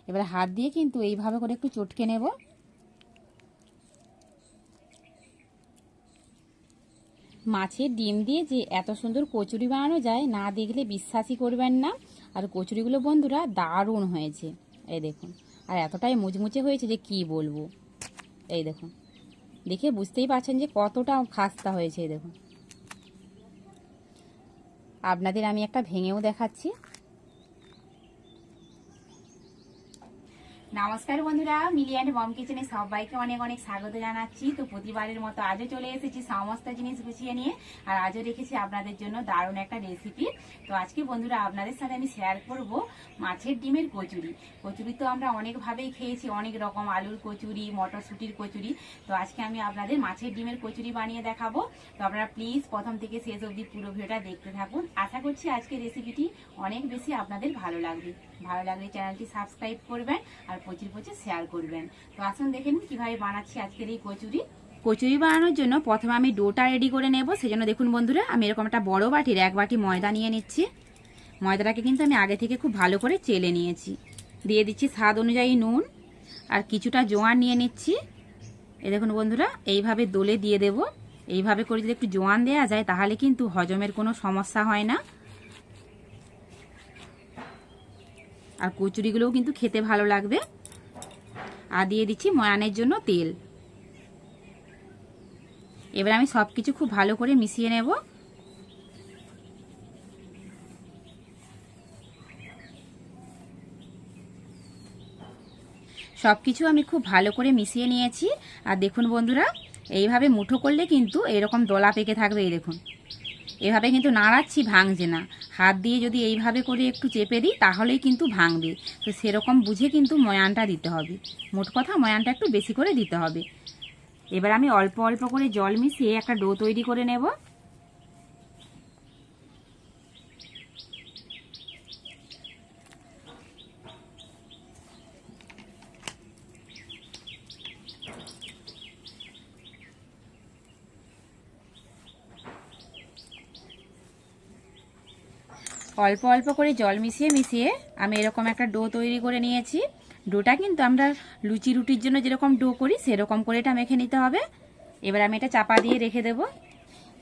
এবার হাত দিয়ে কিন্তু এইভাবে করে একটু চটকে নেব। মাছের ডিম দিয়ে যে এত সুন্দর কচুরি বানানো যায় না দেখলে বিশ্বাসই করবেন না। আর কচুরিগুলো বন্ধুরা দারুণ হয়েছে, এই দেখুন। আর এতটাই মুচমুচে হয়েছে যে কি বলবো। এই দেখুন, দেখে বুঝতেই পারছেন যে কতটা খাস্তা হয়েছে। এই দেখুন, আপনাদের আমি একটা ভেঙেও দেখাচ্ছি। নমস্কার বন্ধুরা, মিলি অ্যান্ড মম কিচেনে সবাইকে অনেক অনেক স্বাগত জানাচ্ছি। তো প্রতিবারের মতো আজও চলে এসেছি সমস্ত জিনিস গুছিয়ে নিয়ে। আর আজও রেখেছি আপনাদের জন্য দারুণ একটা রেসিপি। তো আজকে বন্ধুরা আপনাদের সাথে আমি শেয়ার করব মাছের ডিমের কচুরি। কচুরি তো আমরা অনেকভাবেই খেয়েছি, অনেক রকম, আলুর কচুরি, মটরশুঁটির কচুরি। তো আজকে আমি আপনাদের মাছের ডিমের কচুরি বানিয়ে দেখাবো। তো আপনারা প্লিজ প্রথম থেকে শেষ অবধি পুরো ভিডিওটা দেখতে থাকুন। আশা করছি আজকের রেসিপিটি অনেক বেশি আপনাদের ভালো লাগবে। ভালো লাগলে চ্যানেলটি সাবস্ক্রাইব করবেন আর প্রচুর প্রচুর শেয়ার করবেন। তো আসুন দেখে নিন কীভাবে বানাচ্ছি আজকের এই কচুরি। কচুরি বানানোর জন্য প্রথমে আমি ডোটা রেডি করে নেব। সেজন্য দেখুন বন্ধুরা, আমি এরকম একটা বড় বাটির 1 বাটি ময়দা নিয়ে নিচ্ছি। ময়দাটাকে কিন্তু আমি আগে থেকে খুব ভালো করে চেলে নিয়েছি। দিয়ে দিচ্ছি স্বাদ অনুযায়ী নুন আর কিছুটা জোয়ান নিয়ে নিচ্ছি। এই দেখুন বন্ধুরা, এইভাবে দোলে দিয়ে দেব। এইভাবে করে যদি একটু জোয়ান দেওয়া যায় তাহলে কিন্তু হজমের কোনো সমস্যা হয় না, আর কচুরিগুলোও কিন্তু খেতে ভালো লাগবে। আর দিয়ে দিচ্ছি ময়ানের জন্য তেল। এবার আমি সব কিছু খুব ভালো করে মিশিয়ে নেব। সব কিছু আমি খুব ভালো করে মিশিয়ে নিয়েছি। আর দেখুন বন্ধুরা, এইভাবে মুঠো করলে কিন্তু এরকম দলা পেকে থাকবে। এই দেখুন, এভাবে কিন্তু নাড়াচ্ছি, ভাঙছে না। হাত দিয়ে যদি এইভাবে করে একটু চেপে দিই তাহলেই কিন্তু ভাঙবে। তো সেরকম বুঝে কিন্তু ময়ানটা দিতে হবে। মোট কথা ময়ানটা একটু বেশি করে দিতে হবে। এবার আমি অল্প অল্প করে জল মিশিয়ে একটা ডো তৈরি করে নেব। অল্প অল্প করে জল মিশিয়ে মিশিয়ে আমি এরকম একটা ডো তৈরি করে নিয়েছি। ডোটা কিন্তু আমরা লুচি রুটির জন্য যেরকম ডো করি সেরকম করে এটা মেখে নিতে হবে। এবার আমি এটা চাপা দিয়ে রেখে দেব।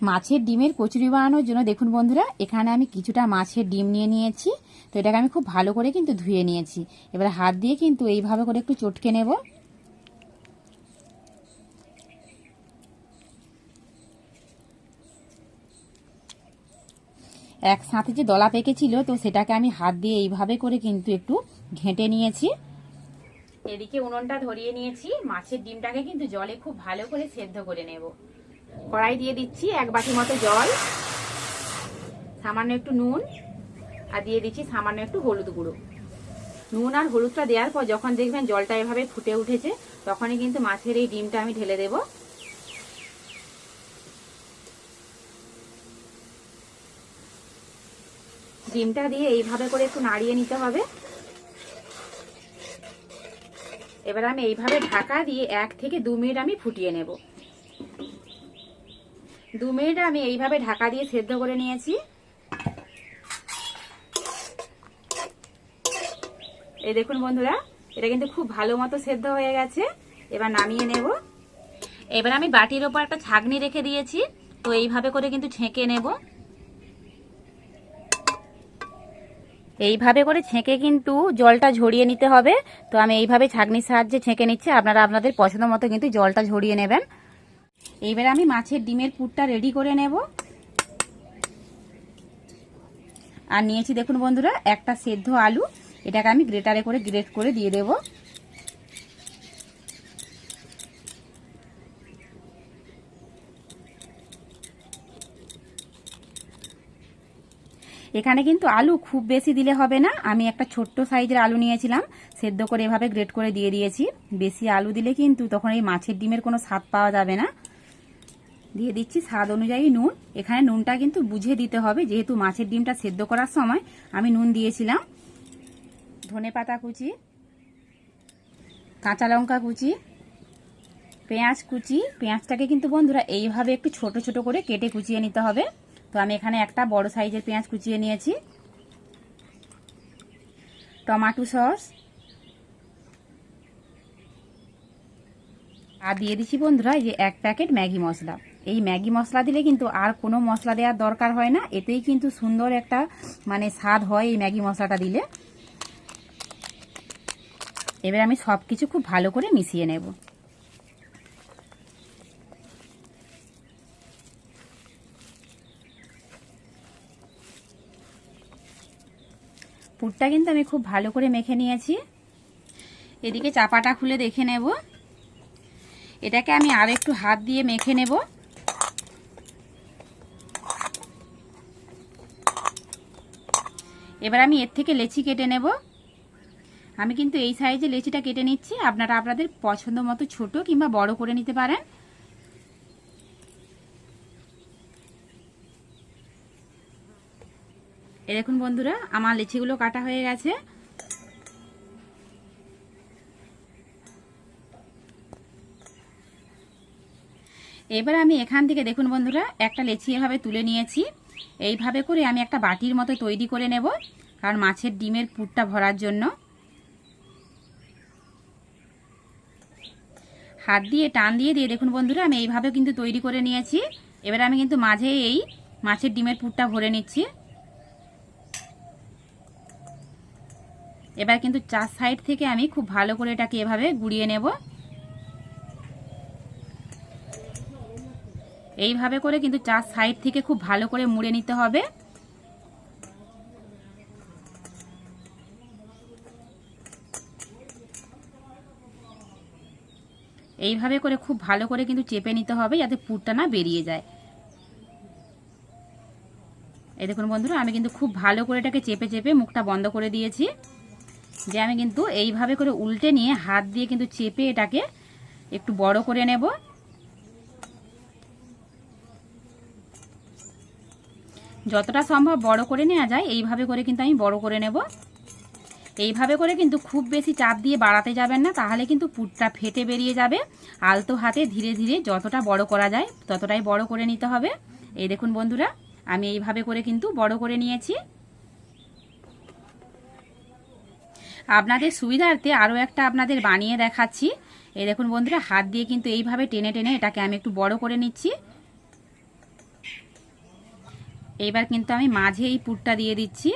মাছের ডিমের কচুরি বানানোর জন্য দেখুন বন্ধুরা, এখানে আমি কিছুটা মাছের ডিম নিয়ে নিয়েছি। তো এটাকে আমি খুব ভালো করে কিন্তু ধুয়ে নিয়েছি। এবার হাত দিয়ে কিন্তু এইভাবে করে একটু চটকে নেব। একসাথে যে দলা পেকেছিল তো সেটাকে আমি হাত দিয়ে এইভাবে করে কিন্তু একটু ঘেঁটে নিয়েছি। এদিকে উনুনটা ধরিয়ে নিয়েছি। মাছের ডিমটাকে কিন্তু জলে খুব ভালো করে সেদ্ধ করে নেব। কড়াই দিয়ে দিচ্ছি 1 বাটি মতো জল, সামান্য একটু নুন, আর দিয়ে দিচ্ছি সামান্য একটু হলুদ গুঁড়ো। নুন আর হলুদটা দেওয়ার পর যখন দেখবেন জলটা এভাবে ফুটে উঠেছে তখনই কিন্তু মাছের এই ডিমটা আমি ঢেলে দেব। ডিমটা দিয়ে এইভাবে করে একটু নাড়িয়ে নিতে হবে। এবার আমি এইভাবে ঢাকা দিয়ে 1 থেকে 2 মিনিট আমি ফুটিয়ে নেব। 2 মিনিট আমি এইভাবে ঢাকা দিয়ে সেদ্ধ করে নিয়েছি। এই দেখুন বন্ধুরা, এটা কিন্তু খুব ভালো মতো সেদ্ধ হয়ে গেছে। এবার নামিয়ে নেব। এবার আমি বাটির ওপর একটা ছাঁকনি রেখে দিয়েছি। তো এইভাবে করে কিন্তু ছেঁকে নেব। এইভাবে করে ছেঁকে কিন্তু জলটা ঝরিয়ে নিতে হবে। তো আমি এইভাবে ছাঁকনির সাহায্যে ছেঁকে নিচ্ছি। আপনারা আপনাদের পছন্দ মতো কিন্তু জলটা ঝরিয়ে নেবেন। এইবার আমি মাছের ডিমের পুরটা রেডি করে নেব। আর নিয়েছি দেখুন বন্ধুরা একটা সেদ্ধ আলু। এটাকে আমি গ্রেটারে করে গ্রেট করে দিয়ে দেব। এখানে কিন্তু আলু খুব বেশি দিলে হবে না। আমি একটা ছোট্ট সাইজের আলু নিয়েছিলাম, সেদ্ধ করে এভাবে গ্রেট করে দিয়ে দিয়েছি। বেশি আলু দিলে কিন্তু তখন এই মাছের ডিমের কোনো স্বাদ পাওয়া যাবে না। দিয়ে দিচ্ছি স্বাদ অনুযায়ী নুন। এখানে নুনটা কিন্তু বুঝে দিতে হবে, যেহেতু মাছের ডিমটা সেদ্ধ করার সময় আমি নুন দিয়েছিলাম। ধনেপাতা কুচি, কাঁচা লঙ্কা কুচি, পেঁয়াজ কুচি। পেঁয়াজটাকে কিন্তু বন্ধুরা এইভাবে একটু ছোট ছোট করে কেটে কুচিয়ে নিতে হবে। তো আমি এখানে একটা বড় সাইজের পেঁয়াজ কুচিয়ে নিয়েছি। টমেটো সস, আর দিয়ে দিচ্ছি বন্ধুরা এই যে 1 প্যাকেট ম্যাগি মশলা। এই ম্যাগি মশলা দিলে কিন্তু আর কোনো মশলা দেওয়ার দরকার হয় না, এতেই কিন্তু সুন্দর একটা মানে স্বাদ হয় এই ম্যাগি মশলাটা দিলে। এবার আমি সব কিছু খুব ভালো করে মিশিয়ে নেব। পুরটা কিন্তু আমি খুব ভালো করে মেখে নিয়েছি। এদিকে চাপাটা খুলে দেখে নেব। এটাকে আমি আর একটু হাত দিয়ে মেখে নেব। এবার আমি এর থেকে লেচি কেটে নেব। আমি কিন্তু এই সাইজে লেচিটা কেটে নিচ্ছি, আপনারা আপনাদের পছন্দ মতো ছোট কিংবা বড় করে নিতে পারেন। এই দেখুন বন্ধুরা, আমার লেচিগুলো কাটা হয়ে গেছে। এবার আমি এখান থেকে দেখুন বন্ধুরা একটা লেচি এভাবে তুলে নিয়েছি। এইভাবে করে আমি একটা বাটির মতো তৈরি করে নেব, কারণ মাছের ডিমের পুরটা ভরার জন্য। হাত দিয়ে টান দিয়ে দেখুন বন্ধুরা আমি এইভাবে কিন্তু তৈরি করে নিয়েছি। এবার আমি কিন্তু মাঝে এই মাছের ডিমের পুরটা ভরে নিচ্ছি। এবার কিন্তু 4 সাইড থেকে আমি খুব ভালো করে এটাকে এভাবে গুড়িয়ে নেব। এইভাবে করে কিন্তু 4 সাইড থেকে খুব ভালো করে মুড়ে নিতে হবে। এইভাবে করে খুব ভালো করে কিন্তু চেপে নিতে হবে, যাতে পুরটা না বেরিয়ে যায়। এই দেখুন বন্ধুরা আমি কিন্তু খুব ভালো করে এটাকে চেপে চেপে মুখটা বন্ধ করে দিয়েছি। যে আমি কিন্তু এইভাবে করে উল্টে নিয়ে হাত দিয়ে কিন্তু চেপে এটাকে একটু বড় করে নেব। যতটা সম্ভব বড় করে নেওয়া যায় এইভাবে করে কিন্তু আমি বড় করে নেব। এইভাবে করে কিন্তু খুব বেশি চাপ দিয়ে বাড়াতে যাবেন না, তাহলে কিন্তু পুরটা ফেটে বেরিয়ে যাবে। আলতো হাতে ধীরে ধীরে যতটা বড় করা যায় ততটাই বড় করে নিতে হবে। এই দেখুন বন্ধুরা আমি এইভাবে করে কিন্তু বড় করে নিয়েছি। আপনাদের সুবিধার্থে আরও একটা আপনাদের বানিয়ে দেখাচ্ছি। এই দেখুন বন্ধুরা হাত দিয়ে কিন্তু এইভাবে টেনে টেনে এটাকে আমি একটু বড় করে নিচ্ছি। এইবার কিন্তু আমি মাঝে এই পুরটা দিয়ে দিচ্ছি।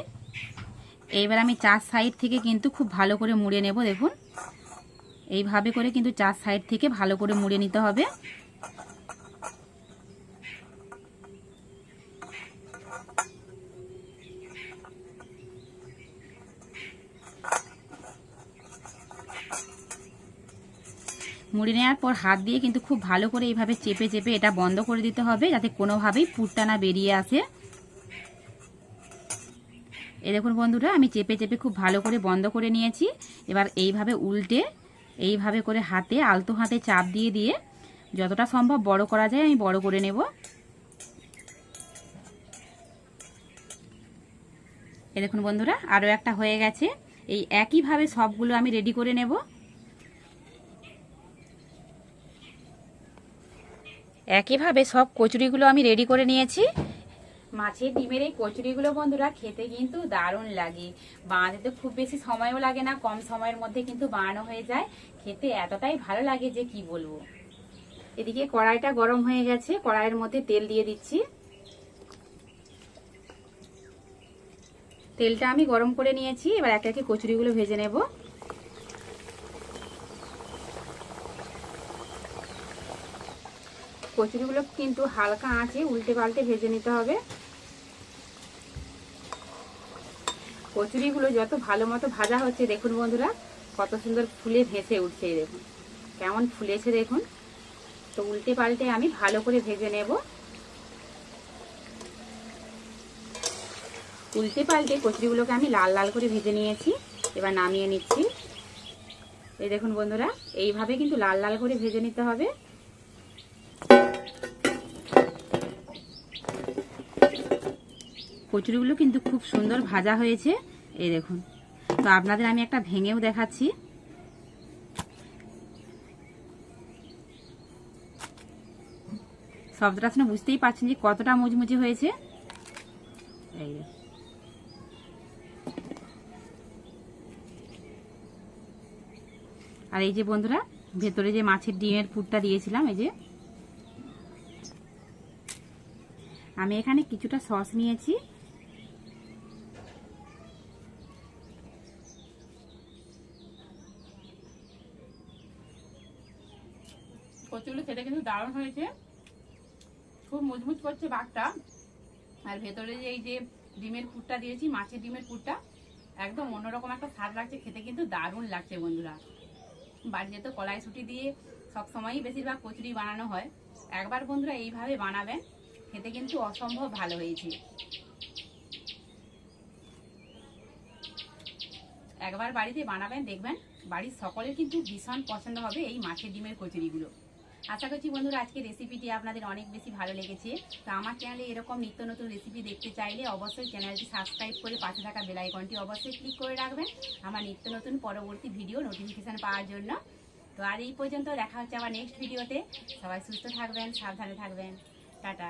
এইবার আমি 4 সাইড থেকে কিন্তু খুব ভালো করে মুড়ে নেব। দেখুন এইভাবে করে কিন্তু 4 সাইড থেকে ভালো করে মুড়ে নিতে হবে। মুড়ে নেওয়ার পর হাত দিয়ে কিন্তু খুব ভালো করে এইভাবে চেপে চেপে এটা বন্ধ করে দিতে হবে, যাতে কোনোভাবেই পুরটা না বেরিয়ে আসে। এই দেখুন বন্ধুরা আমি চেপে চেপে খুব ভালো করে বন্ধ করে নিয়েছি। এবার এইভাবে উল্টে এইভাবে করে হাতে আলতো হাতে চাপ দিয়ে দিয়ে যতটা সম্ভব বড় করা যায় আমি বড় করে নেব। এই দেখুন বন্ধুরা আরও একটা হয়ে গেছে। এই একইভাবে সবগুলো আমি রেডি করে নেব। একইভাবে সব কচুরিগুলো আমি রেডি করে নিয়েছি। মাছের ডিমের এই কচুরিগুলো বন্ধুরা খেতে কিন্তু দারুণ লাগে। বানাতে খুব বেশি সময়ও লাগে না, কম সময়ের মধ্যে কিন্তু বানানো হয়ে যায়। খেতে এতটাই ভালো লাগে যে কি বলবো। এদিকে কড়াইটা গরম হয়ে গেছে, কড়াইয়ের মধ্যে তেল দিয়ে দিচ্ছি। তেলটা আমি গরম করে নিয়েছি। এবার একে একে কচুরিগুলো ভেজে নেব। কচুরিগুলো কিন্তু হালকা আঁচে উল্টে পাল্টে ভেজে নিতে হবে। কচুরিগুলো যত ভালো মতো ভাজা হচ্ছে দেখুন বন্ধুরা কত সুন্দর ফুলে ভেসে উঠছে। দেখুন কেমন ফুলেছে দেখুন। তো উল্টে পাল্টে আমি ভালো করে ভেজে নেব। উল্টে পাল্টে কচুরিগুলোকে আমি লাল লাল করে ভেজে নিয়েছি। এবার নামিয়ে নিচ্ছি। এই দেখুন বন্ধুরা এইভাবে কিন্তু লাল লাল করে ভেজে নিতে হবে। কচুরিগুলো কিন্তু খুব সুন্দর ভাজা হয়েছে। এই দেখুন, তো আপনাদের আমি একটা ভেঙেও দেখাচ্ছি। শব্দটা শুনে বুঝতেই পারছেন যে কতটা মুচমুচে হয়েছে। এই আর এই যে বন্ধুরা ভেতরে যে মাছের ডিমের পুরটা দিয়েছিলাম, এই যে আমি এখানে কিছুটা সস নিয়েছি। কচুগুলো খেতে কিন্তু দারুণ হয়েছে, খুব মুচমুচ করছে ভাতটা। আর ভেতরে যে এই যে ডিমের পুরটা দিয়েছি, মাছের ডিমের পুরটা, একদম অন্যরকম একটা স্বাদ লাগছে, খেতে কিন্তু দারুণ লাগছে বন্ধুরা। বাড়িতে তো কড়াইশুঁটি দিয়ে সবসময়ই বেশিরভাগ কচুরি বানানো হয়, একবার বন্ধুরা এইভাবে বানাবেন, খেতে কিন্তু অসম্ভব ভালো হয়েছে। একবার বাড়িতে বানাবেন, দেখবেন বাড়ির সকলের কিন্তু ভীষণ পছন্দ হবে এই মাছের ডিমের কচুরিগুলো। আশা করছি বন্ধুরা আজকে রেসিপিটি আপনাদের অনেক বেশি ভালো লেগেছে। তো আমার চ্যানেলে এরকম নিত্য নতুন রেসিপি দেখতে চাইলে অবশ্যই চ্যানেলটি সাবস্ক্রাইব করে পাশে থাকা বেল আইকনটি অবশ্যই ক্লিক করে রাখবেন আমার নিত্য নতুন পরবর্তী ভিডিও নোটিফিকেশন পাওয়ার জন্য। তো আর এই পর্যন্ত, দেখা হচ্ছে আবার নেক্সট ভিডিওতে। সবাই সুস্থ থাকবেন, সাবধানে থাকবেন, টাটা।